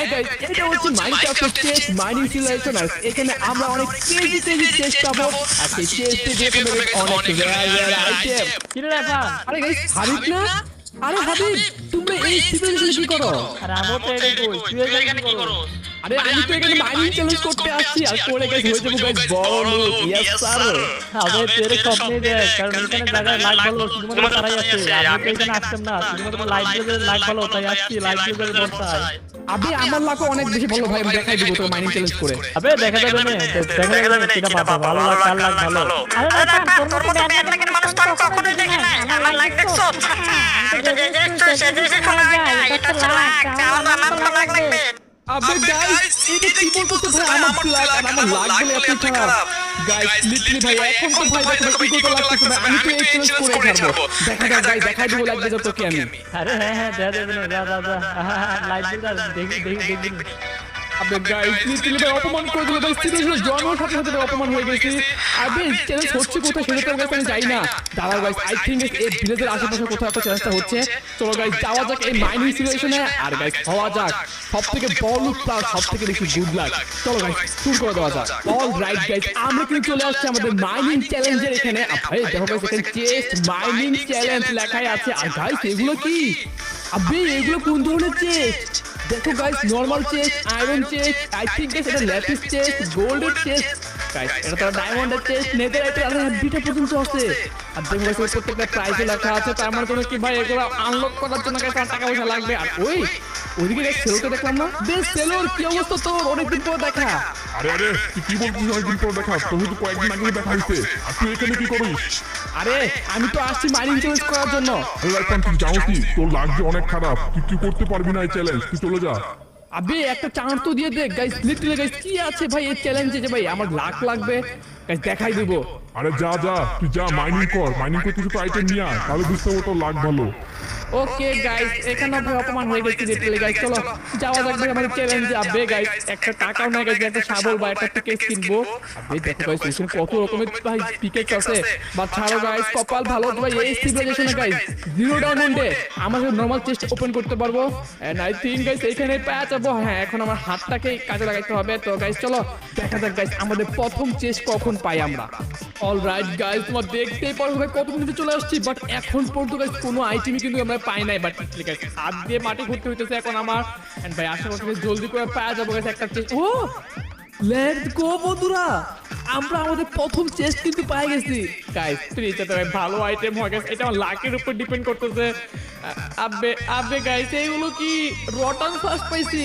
হ্যাঁ গাইস, এটা হচ্ছে মাইনক্রাফটের চেস্ট মাইনিং সিমুলেশন। এখানে আমরা অনেক কেজি চেস্ট পাবো, আর সেই চেস্টে যে কোনো অনেক রেয়ার আইটেম। কিরে রে ভাই? আরে গাইস, হাবিব না? আরে হাবিব, তুমি এই সিমুলেশনে কি করো? আরে আমি তো এটাই কই, তুই এখানে কি করো? আরে আমি তো এখানে মাইনিং চ্যালেঞ্জ করতে আসছি, আর করে গাইস হয়ে যাবো গাইস বড় লোক। Yes sir. আবে তেরে স্বপ্নে দেখ, কারণ এখানে জায়গায় লাইক ভালো, শুধুমাত্র তারাই আছে। আমি তো এখানে আসতাম না, শুধুমাত্র লাইক দিয়ে লাইক ভালো তাই আসছি, লাইক দিয়ে বলতাই। আবে আমার লাখও অনেক বেশি ভালো ভাই, আমি দেখাই দিব তোর মাইনিং চ্যালেঞ্জ করে। আবে দেখা যাবে না, দেখা যাবে না কিটা পাতা ভালো লাগ কার লাগ ভালো। আরে না তোর মতো ব্যাড লাগে মানুষ তো আমি কখনোই দেখি না। আমার লাইক দেখছো? এটা যে দেখছো সেটা যে কোন যায়, এটা তো লাইক, আমার ভালো লাগবে। আবে গাইস, এটা কি বলতো ভাই, আমার লাগ আর আমার লাগ বলে এত খারাপ। গাইস লিটারলি ভাই, এখন তো ভাই দেখো কি করতে লাগতেছে ভাই, আমি তো এই চ্যালেঞ্জ করে ছাড়বো। দেখা যাক গাইস, দেখাই দিব লাগবে যত তোকে আমি। আরে হ্যাঁ দেখা যাবে না, যা লাইক দিয়ে দেখি। আবে গাইস লিটারলি ভাই অপমান করে দিল ভাই, সিরিয়াসলি জন্মের সাথে সাথে অপমান হয়ে গেছে। আবে চ্যালেঞ্জ হচ্ছে কোথায় সেটা তো গাইস আমি জানি না। দাঁড়াও গাইস, আই থিংক এই ভিলেজের আশেপাশে কোথাও একটা চ্যালেঞ্জটা হচ্ছে। চলো গাইস যাওয়া যাক এই মাইনিং সিমুলেশনে, আর গাইস হওয়া যাক সবথেকে বড় লুক প্লাস সবথেকে বেশি গুড লাক। চলো গাইস শুরু করে দেওয়া যাক। অল রাইট গাইস, আমরা কিন্তু চলে আসছি আমাদের মাইনিং চ্যালেঞ্জের এখানে। ভাই দেখো গাইস, এখানে চেস্ট মাইনিং চ্যালেঞ্জ লেখাই আছে। আর গাইস এগুলো কি? আবে এগুলো কোন ধরনের চেস্ট? দেখো guys, normal chest, iron chest, I think guys এটা ল্যাপিস চেস্ট, গোল্ডের চেস্ট, গাইস এটা তো ডায়মন্ডের চেস্ট, নেদারাইটের আর দুইটা পর্যন্ত আছে। আর দেখো গাইস প্রত্যেকটা প্রাইসে লেখা আছে, তার মানে কোনো কি ভাই এগুলো আনলক করার জন্য গাইস টাকা পয়সা লাগবে। আর ওইদিকে গাইস সেলকে দেখলাম না? বেশ সেলর, কি অবস্থা তোর? অনেকদিন পর দেখা। আরে তুই কি বলছিস? অনেকদিন পর দেখা, তোকে তো কয়েকদিন আগে দেখা হয়েছে। আর তুই এখানে কি করিস? আরে আমি তো আসছি মাইনিং চ্যালেঞ্জ করার জন্য। আরে এখন তুই জানো কি, তোর লাগছে অনেক খারাপ, তুই করতে পারবি না এই চ্যালেঞ্জ, তুই চলে যা। আবে একটা চান্স তো দিয়ে দে গাইস, লিটারালি গাইস কি আছে ভাই এই চ্যালেঞ্জে যে ভাই আমার লাখ লাগবে গাইস, দেখাই দিব। আরে যা তুই যা, মাইনিং কর, মাইনিং করতে কিছু আইটেম নিয়ে আয়, তাহলে বুঝতে পারবো তোর লাগ ভালো। ওকে গাইস, এখানে ভাই অপমান হয়ে গেছে লিটারালি গাইস, চলো যাওয়া যাক ভাই আমাদের চ্যালেঞ্জে। আবে গাইস একটা টাকাও না গাইস, একটা শাবল বা একটা পিকেক্স কিনবো। আবে দেখো গাইস এখানে কত রকমের ভাই পিকেক্স আছে। বা ছাড়ো গাইস, কপাল ভালো ভাই এই সিভিলাইজেশনে গাইস 0 ডায়মন্ডে আমরা নরমাল চেস্ট ওপেন করতে পারবো। এন্ড আই থিংক গাইস এখানে পেয়ে যাবো। হ্যাঁ এখন আমার হাতটাকে কাজে লাগাইতে হবে। তো গাইস চলো দেখা যাক গাইস আমাদের প্রথম চেস্ট কখন পাই আমরা। অল রাইট গাইস, তোমরা দেখতেই পারো ভাই কত মিনিটে চলে আসছি, বাট এখন পর্যন্ত গাইস কোনো আইটেমই কিন্তু আমরা পাই নাই। বাট গাইস হাত দিয়ে মাটি ঘুরতে হইতেছে এখন আমার। এন্ড ভাই আশা করছি জলদি করে পেয়ে যাবো গাইস একটা চেস্ট। ও লেটস গো বন্ধুরা, আমরা আমাদের প্রথম চেস্ট কিন্তু পেয়ে গেছি গাইস। প্লিজ এটা ভাই ভালো আইটেম হয় গাইস, এটা আমার লাকের উপর ডিপেন্ড করতেছে। আবে গাইস এইগুলো কি রটন ফার্স্ট পাইছি।